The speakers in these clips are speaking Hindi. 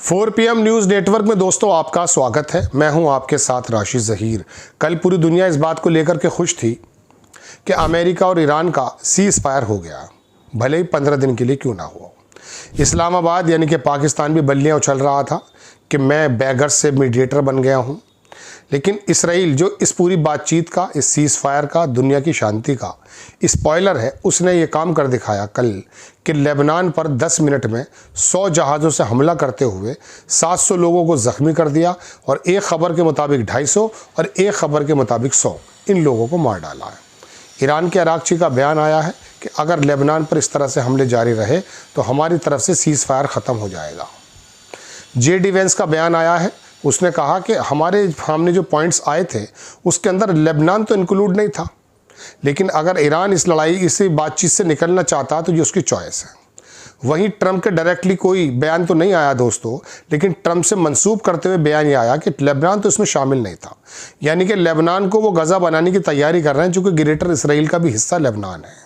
4 PM न्यूज़ नेटवर्क में दोस्तों आपका स्वागत है। मैं हूं आपके साथ राशिद ज़हीर। कल पूरी दुनिया इस बात को लेकर के खुश थी कि अमेरिका और ईरान का सीज़ फायर हो गया, भले ही 15 दिन के लिए क्यों ना हो। इस्लामाबाद यानी कि पाकिस्तान भी बल्लियाँ उछल रहा था कि मैं बेगर्स से मीडिएटर बन गया हूँ। लेकिन इसराइल जो इस पूरी बातचीत का, इस सीज़ फायर का, दुनिया की शांति का स्पॉइलर है, उसने ये काम कर दिखाया कल कि लेबनान पर 10 मिनट में 100 जहाज़ों से हमला करते हुए 700 लोगों को ज़ख्मी कर दिया और एक ख़बर के मुताबिक 250 और एक ख़बर के मुताबिक 100 इन लोगों को मार डाला है। ईरान के अरागची का बयान आया है कि अगर लेबनान पर इस तरह से हमले जारी रहे तो हमारी तरफ से सीज़ फायर ख़त्म हो जाएगा। JD Vance का बयान आया है, उसने कहा कि हमारे सामने जो पॉइंट्स आए थे उसके अंदर लेबनान तो इंक्लूड नहीं था, लेकिन अगर ईरान इसी बातचीत से निकलना चाहता तो ये उसकी चॉइस है। वहीं ट्रंप के डायरेक्टली कोई बयान तो नहीं आया दोस्तों, लेकिन ट्रंप से मंसूब करते हुए बयान ये आया कि लेबनान तो इसमें शामिल नहीं था, यानी कि लेबनान को वो गज़ा बनाने की तैयारी कर रहे हैं, चूँकि ग्रेटर इसराइल का भी हिस्सा लेबनान है।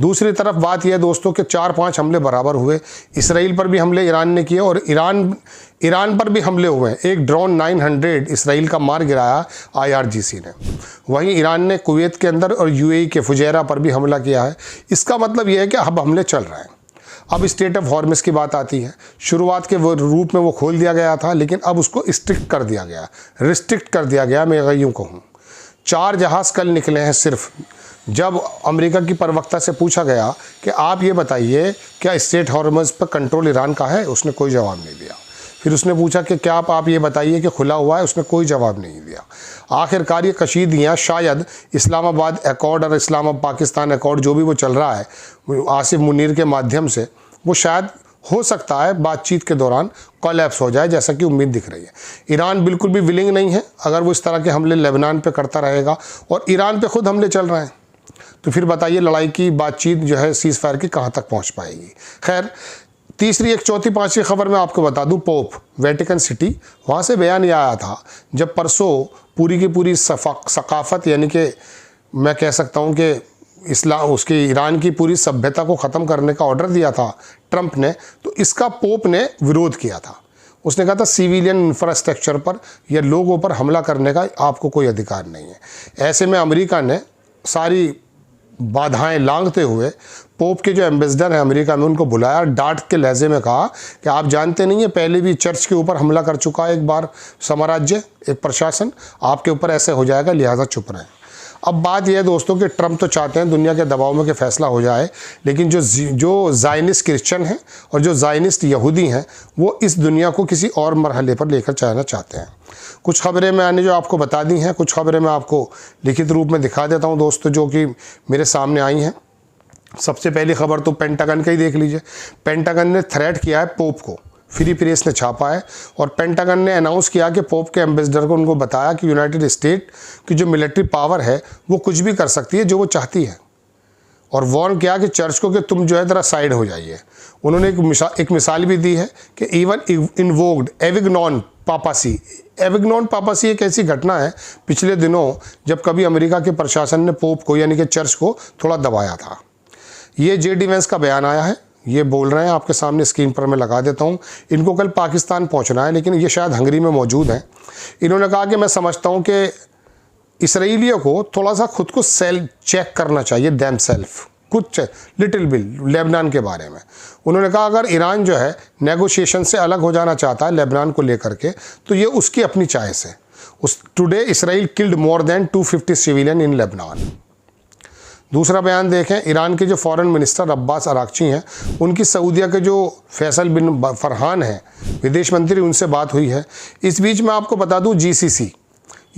दूसरी तरफ बात यह दोस्तों कि 4-5 हमले बराबर हुए। इसराइल पर भी हमले ईरान ने किए और ईरान पर भी हमले हुए हैं। एक ड्रोन 900 इसराइल का मार गिराया IRGC ने। वहीं ईरान ने कुवैत के अंदर और UAE के फुजैरा पर भी हमला किया है। इसका मतलब यह है कि अब हमले चल रहे हैं। अब स्टेट ऑफ हॉर्मस की बात आती है। शुरुआत के वो रूप में वो खोल दिया गया था, लेकिन अब उसको स्ट्रिक्ट कर दिया गया, रिस्ट्रिक्ट कर दिया गया। मैं यूँ कहूँ 4 जहाज़ कल निकले हैं सिर्फ। जब अमेरिका की प्रवक्ता से पूछा गया कि आप ये बताइए क्या स्टेट हॉर्मस पर कंट्रोल ईरान का है, उसने कोई जवाब नहीं दिया। फिर उसने पूछा कि क्या आप ये बताइए कि खुला हुआ है, उसने कोई जवाब नहीं दिया। आखिरकार ये कशीदियाँ शायद इस्लामाबाद अकॉर्ड और इस्लामाबाद पाकिस्तान अकॉर्ड जो भी वो चल रहा है आसिफ मुनीर के माध्यम से, वो शायद हो सकता है बातचीत के दौरान कोलैप्स हो जाए, जैसा कि उम्मीद दिख रही है। ईरान बिल्कुल भी विलिंग नहीं है। अगर वो इस तरह के हमले लेबनान पे करता रहेगा और ईरान पे खुद हमले चल रहे हैं, तो फिर बताइए लड़ाई की बातचीत जो है सीज़ फायर की कहाँ तक पहुँच पाएगी। खैर, तीसरी, एक चौथी, पाँचवीं खबर मैं आपको बता दूं। पोप वेटिकन सिटी, वहाँ से बयान ये आया था जब परसों पूरी की पूरी सकाफत, यानी कि मैं कह सकता हूँ कि उसके ईरान की पूरी सभ्यता को ख़त्म करने का ऑर्डर दिया था ट्रंप ने, तो इसका पोप ने विरोध किया था। उसने कहा था सिविलियन इंफ्रास्ट्रक्चर पर या लोगों पर हमला करने का आपको कोई अधिकार नहीं है। ऐसे में अमेरिका ने सारी बाधाएं लांघते हुए पोप के जो एम्बेसडर हैं अमेरिका में, उनको बुलाया, डांट के लहजे में कहा कि आप जानते नहीं हैं पहले भी चर्च के ऊपर हमला कर चुका है एक बार साम्राज्य, एक प्रशासन, आपके ऊपर ऐसे हो जाएगा, लिहाजा चुप रहें। अब बात यह है दोस्तों कि ट्रंप तो चाहते हैं दुनिया के दबाव में कि फैसला हो जाए, लेकिन जो ज़ायनिस्ट क्रिश्चियन हैं और जो ज़ायनिस्ट यहूदी हैं, वो इस दुनिया को किसी और मरहले पर लेकर जाना चाहते हैं। कुछ खबरें मैंने जो आपको बता दी हैं, कुछ खबरें मैं आपको लिखित रूप में दिखा देता हूं दोस्तों, जो कि मेरे सामने आई हैं। सबसे पहली खबर तो पेंटागन का ही देख लीजिए। पेंटागन ने थ्रेट किया है पोप को, फ्री प्रेस ने छापा है, और पेंटागन ने अनाउंस किया कि पोप के एम्बेसडर को उनको बताया कि यूनाइटेड स्टेट की जो मिलिट्री पावर है वो कुछ भी कर सकती है जो वो चाहती है, और वार्न किया कि चर्च को कि तुम जो है ज़रा साइड हो जाइए। उन्होंने एक मिसाल भी दी है कि इवन इन्वोक्ड एविग्नॉन पापासी। एविग्नॉन पापासी एक ऐसी घटना है पिछले दिनों जब कभी अमेरिका के प्रशासन ने पोप को यानी कि चर्च को थोड़ा दबाया था। ये JD Vance का बयान आया है, ये बोल रहे हैं, आपके सामने स्क्रीन पर मैं लगा देता हूँ। इनको कल पाकिस्तान पहुँचना है, लेकिन ये शायद हंगरी में मौजूद हैं। इन्होंने कहा कि मैं समझता हूँ कि इसराइलियों को थोड़ा सा खुद को सेल्फ चेक करना चाहिए, दैम सेल्फ, कुछ लिटिल बिल लेबनान के बारे में। उन्होंने कहा अगर ईरान जो है नेगोशिएशन से अलग हो जाना चाहता है लेबनान को लेकर के, तो ये उसकी अपनी चॉइस है। Today Israel killed more than 250 civilian इन लेबनान। दूसरा बयान देखें, ईरान के जो फॉरेन मिनिस्टर अब्बास अरागची हैं, उनकी सऊदीया के जो फैसल बिन फरहान हैं विदेश मंत्री, उनसे बात हुई है। इस बीच मैं आपको बता दूं GCC,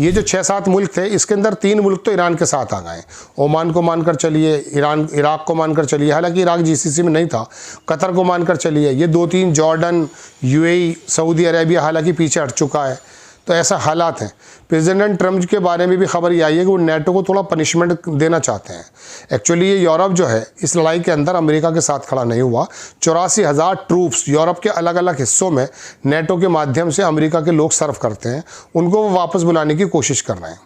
ये जो 6-7 मुल्क थे, इसके अंदर 3 मुल्क तो ईरान के साथ आ गए। ओमान को मानकर चलिए, इराक को मानकर चलिए, हालांकि इराक GCC में नहीं था, कतर को मानकर चलिए, ये 2-3 जॉर्डन, UAE, सऊदी अरेबिया हालांकि पीछे हट चुका है। तो ऐसा हालात हैं। प्रेसिडेंट ट्रंप के बारे में भी खबर ये आई है कि वो नेटो को थोड़ा पनिशमेंट देना चाहते हैं। एक्चुअली ये यूरोप जो है इस लड़ाई के अंदर अमेरिका के साथ खड़ा नहीं हुआ। 84,000 ट्रूप्स यूरोप के अलग अलग हिस्सों में नेटो के माध्यम से अमेरिका के लोग सर्व करते हैं, उनको वो वापस बुलाने की कोशिश कर रहे हैं।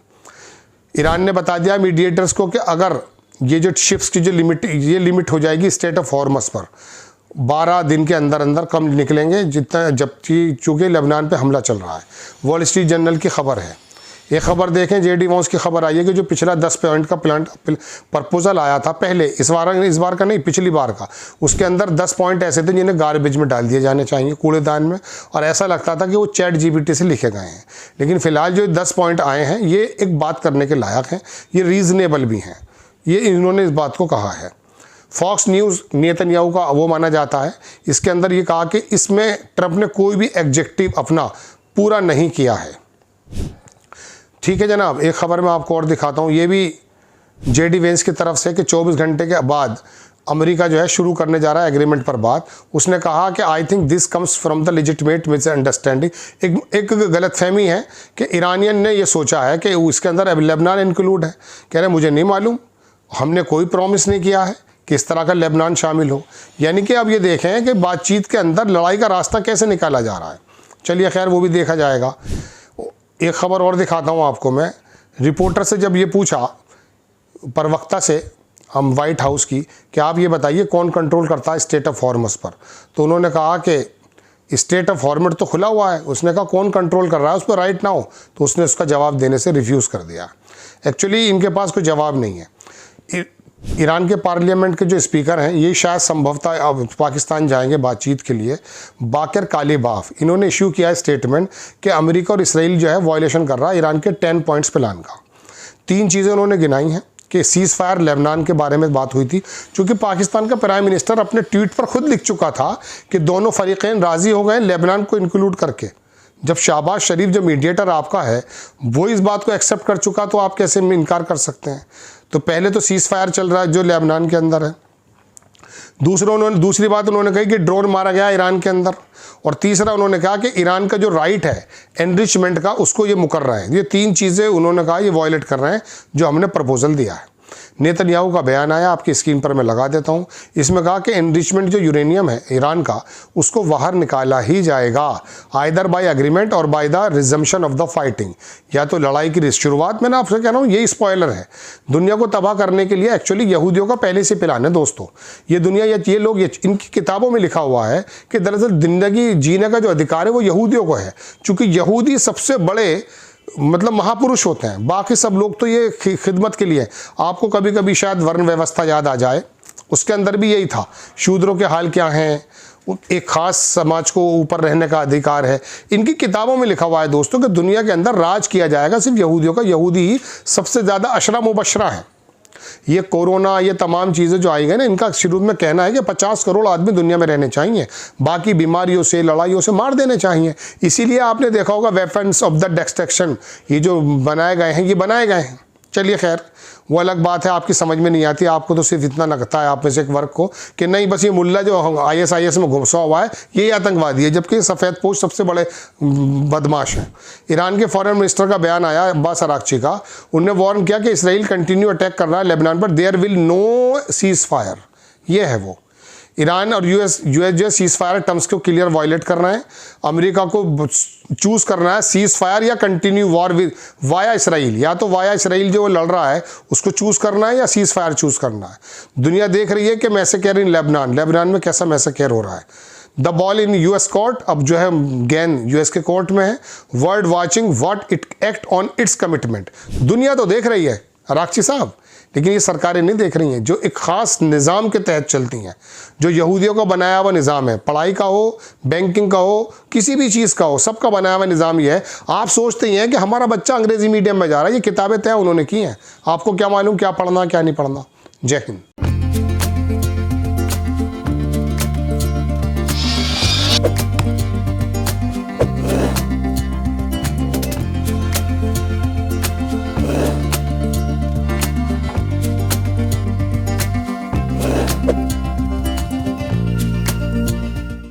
ईरान ने बता दिया मीडिएटर्स को कि अगर ये जो शिप्स की जो लिमिट हो जाएगी स्टेट ऑफ हॉर्मस पर, 12 दिन के अंदर अंदर कम निकलेंगे जितना, जबकि चूँकि लेबनान पे हमला चल रहा है। वॉल स्ट्रीट जर्नल की खबर है। ये खबर देखें, जेडी वॉन्स की खबर आई है कि जो पिछला 10 पॉइंट का प्लान प्रपोजल आया था पहले, इस बार का नहीं, पिछली बार का, उसके अंदर 10 पॉइंट ऐसे थे जिन्हें गार्बेज में डाल दिए जाने चाहिए, कूड़ेदान में, और ऐसा लगता था कि वो चैट जीपीटी से लिखे गए हैं। लेकिन फ़िलहाल जो 10 पॉइंट आए हैं ये एक बात करने के लायक हैं, ये रीज़नेबल भी हैं, ये इन्होंने इस बात को कहा है। फॉक्स न्यूज़ नेतन्याहू का वो माना जाता है, इसके अंदर ये कहा कि इसमें ट्रंप ने कोई भी एग्जेक्टिव अपना पूरा नहीं किया है। ठीक है जनाब, एक खबर मैं आपको और दिखाता हूँ, ये भी जेडी वेंस की तरफ से कि 24 घंटे के बाद अमेरिका जो है शुरू करने जा रहा है एग्रीमेंट पर बात। उसने कहा कि I think this comes from the legitimate misunderstanding. एक गलतफहमी है कि ईरानियन ने ये सोचा है कि उसके अंदर अब लेबनान इंक्लूड है। कह रहे मुझे नहीं मालूम, हमने कोई प्रॉमिस नहीं किया है कि इस तरह का लेबनान शामिल हो। यानी कि अब ये देखें कि बातचीत के अंदर लड़ाई का रास्ता कैसे निकाला जा रहा है। चलिए खैर, वो भी देखा जाएगा। एक खबर और दिखाता हूँ आपको मैं। रिपोर्टर से जब ये पूछा, प्रवक्ता से हम वाइट हाउस की, कि आप ये बताइए कौन कंट्रोल करता है स्टेट ऑफ हॉर्मस पर, तो उन्होंने कहा कि स्टेट ऑफ हॉर्मस तो खुला हुआ है। उसने कहा कौन कंट्रोल कर रहा है उस पर राइट नाउ, तो उसने उसका जवाब देने से रिफ्यूज़ कर दिया। एक्चुअली इनके पास कोई जवाब नहीं है। ईरान के पार्लियामेंट के जो स्पीकर हैं, ये शायद संभवतः अब पाकिस्तान जाएंगे बातचीत के लिए। बाकर कालीबाफ, इन्होंने इशू किया है स्टेटमेंट कि अमेरिका और इसराइल जो है वायलेशन कर रहा है ईरान के 10 पॉइंट्स प्लान का। 3 चीज़ें उन्होंने गिनाई हैं कि सीज़ फायर, लेबनान के बारे में बात हुई थी, क्योंकि पाकिस्तान का प्राइम मिनिस्टर अपने ट्वीट पर खुद लिख चुका था कि दोनों फरीक़ैन राज़ी हो गए लेबनान को इंक्लूड करके। जब शहबाज शरीफ जो मीडिएटर आपका है वो इस बात को एक्सेप्ट कर चुका, तो आप कैसे इनकार कर सकते हैं। तो पहले तो सीज़ फायर चल रहा है जो लेबनान के अंदर है। दूसरी बात उन्होंने कही कि ड्रोन मारा गया ईरान के अंदर। और तीसरा उन्होंने कहा कि ईरान का जो राइट है एनरिचमेंट का, उसको ये मुकर रहे हैं। ये 3 चीज़ें उन्होंने कहा ये वायलेट कर रहे हैं जो हमने प्रपोजल दिया है। नेतन्याहू का बयान आया, आपकी स्क्रीन पर मैं लगा देता हूँ। इसमें कहा कि एनरिचमेंट जो यूरेनियम है ईरान का, उसको बाहर निकाला ही जाएगा, आइदर बाय एग्रीमेंट और by the resumption of the fighting, या तो लड़ाई की शुरुआत। मैंने आपसे कह रहा हूँ ये स्पॉइलर है। दुनिया को तबाह करने के लिए एक्चुअली यहूदियों का पहले से प्लान है दोस्तों। ये दुनिया, ये लोग, इनकी किताबों में लिखा हुआ है कि दरअसल ज़िंदगी जीने का जो अधिकार है वो यहूदियों को है, चूँकि यहूदी सबसे बड़े मतलब महापुरुष होते हैं। बाकी सब लोग तो ये खिदमत के लिए। आपको कभी कभी शायद वर्ण व्यवस्था याद आ जाए, उसके अंदर भी यही था, शूद्रों के हाल क्या हैं, एक खास समाज को ऊपर रहने का अधिकार है। इनकी किताबों में लिखा हुआ है दोस्तों कि दुनिया के अंदर राज किया जाएगा सिर्फ यहूदियों का। यहूदी ही सबसे ज़्यादा अशरा मुबशरा है। ये कोरोना, ये तमाम चीज़ें जो आई गई ना, इनका शुरू में कहना है कि 50 करोड़ आदमी दुनिया में रहने चाहिए, बाकी बीमारियों से, लड़ाइयों से मार देने चाहिए। इसीलिए आपने देखा होगा वेपन्स ऑफ द डिस्ट्रक्शन ये जो बनाए गए हैं, ये बनाए गए हैं। चलिए खैर, वो अलग बात है, आपकी समझ में नहीं आती। आपको तो सिर्फ इतना लगता है आप में से एक वर्ग को कि नहीं बस ये मुल्ला जो ISIS में घुसा हुआ है यही आतंकवादी है, जबकि सफ़ेद पोश सबसे बड़े बदमाश हैं। ईरान के फॉरेन मिनिस्टर का बयान आया अब्बास अरागची का। उन्होंने वार्न किया कि इसराइल कंटिन्यू अटैक कर रहा है लेबनान पर, there will no ceasefire. ये है वो। ईरान और यूएस जो सीज़ फायर टर्म्स को क्लियर वायलेट कर रहे हैं। अमेरिका को चूज़ करना है सीज़ फायर या continue war with via Israel, या तो वाया इसराइल जो वो लड़ रहा है उसको चूज़ करना है या सीज़ फायर चूज़ करना है। दुनिया देख रही है कि मैसेकेयर इन लेबनान में कैसा मैसेकेयर हो रहा है। The ball in US court, अब जो है गेंद US के कोर्ट में है। World watching what it act on it's commitment. दुनिया तो देख रही है अरागची साहब, लेकिन ये सरकारें नहीं देख रही हैं जो एक ख़ास निज़ाम के तहत चलती हैं, जो यहूदियों का बनाया हुआ निज़ाम है। पढ़ाई का हो, बैंकिंग का हो, किसी भी चीज़ का हो, सबका बनाया हुआ निज़ाम ये है। आप सोचते ही हैं कि हमारा बच्चा अंग्रेज़ी मीडियम में जा रहा है, ये किताबें तय उन्होंने की हैं। आपको क्या मालूम क्या पढ़ना क्या नहीं पढ़ना। जय हिंद।